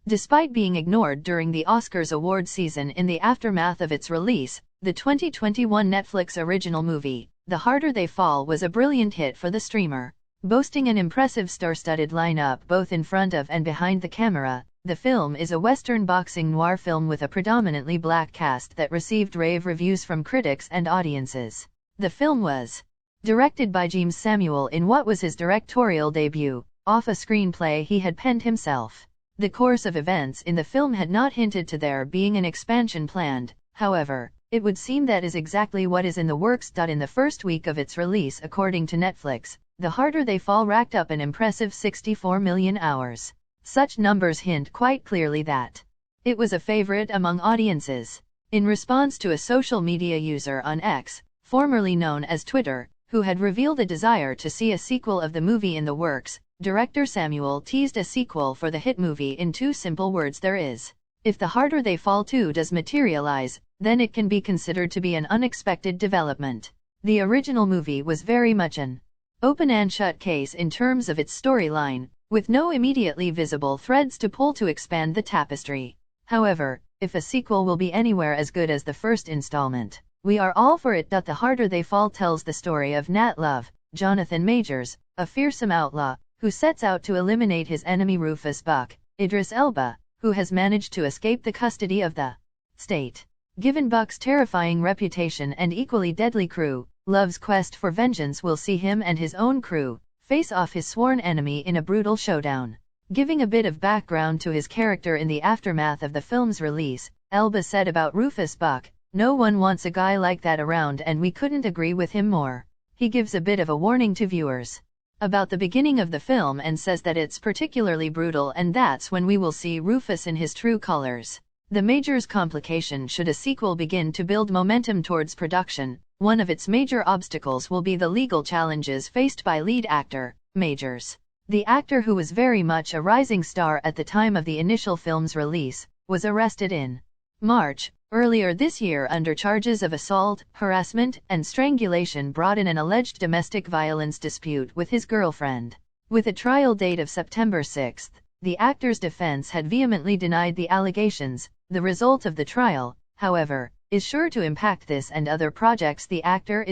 Despite being ignored during the Oscars award season in the aftermath of its release, the 2021 Netflix original movie, The Harder They Fall, was a brilliant hit for the streamer. Boasting an impressive star-studded lineup both in front of and behind the camera, the film is a Western boxing noir film with a predominantly black cast that received rave reviews from critics and audiences. The film was directed by James Samuel in what was his directorial debut, off a screenplay he had penned himself. The course of events in the film had not hinted to there being an expansion planned, however, it would seem that is exactly what is in the works. In the first week of its release, according to Netflix, The Harder They Fall racked up an impressive 64 million hours. Such numbers hint quite clearly that it was a favorite among audiences. In response to a social media user on X, formerly known as Twitter, who had revealed a desire to see a sequel of the movie in the works, director Samuel teased a sequel for the hit movie in 2 simple words: there is. If The Harder They Fall 2 does materialize, then it can be considered to be an unexpected development. The original movie was very much an open and shut case in terms of its storyline, with no immediately visible threads to pull to expand the tapestry. However, if a sequel will be anywhere as good as the first installment, we are all for it. The Harder They Fall tells the story of Nat Love, Jonathan Majors, a fearsome outlaw, who sets out to eliminate his enemy Rufus Buck, Idris Elba, who has managed to escape the custody of the state. Given Buck's terrifying reputation and equally deadly crew, Love's quest for vengeance will see him and his own crew face off his sworn enemy in a brutal showdown. Giving a bit of background to his character in the aftermath of the film's release, Elba said about Rufus Buck, "No one wants a guy like that around, and we couldn't agree with him more." He gives a bit of a warning to viewers about the beginning of the film and says that it's particularly brutal, and that's when we will see Rufus in his true colors. The Majors complication: should a sequel begin to build momentum towards production, one of its major obstacles will be the legal challenges faced by lead actor, Majors. The actor, who was very much a rising star at the time of the initial film's release, was arrested in March earlier this year under charges of assault, harassment, and strangulation brought in an alleged domestic violence dispute with his girlfriend. With a trial date of September 6, the actor's defense had vehemently denied the allegations. The result of the trial, however, is sure to impact this and other projects the actor is